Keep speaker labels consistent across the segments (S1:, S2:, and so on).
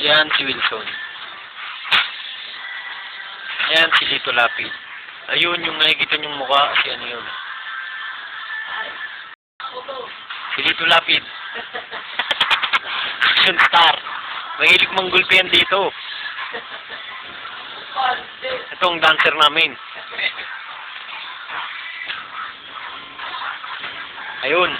S1: Yan si Wilson. Yan si Lito Lapid. Ayun, yung nakikita niyong mukha, si ano yun. Si Lito Lapid. Action star. Mahilig manggulpi yan dito. Itong dancer namin. Ayun.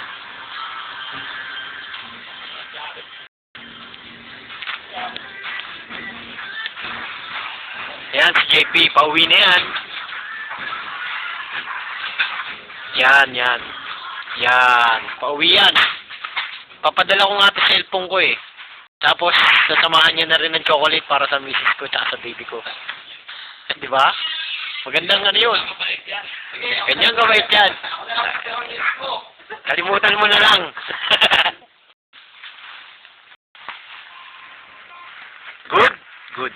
S1: Yan, si JP. Pauwi na yan. Yan. Yan. Pauwi yan. Papadala ko nga ito sa cellphone ko eh. Tapos, sasamahan niya na rin ng chocolate para sa misis ko at sa baby ko. Di ba? Magandang ano yun. Ganyan kabait yan. Kalimutan mo na lang. Good? Good.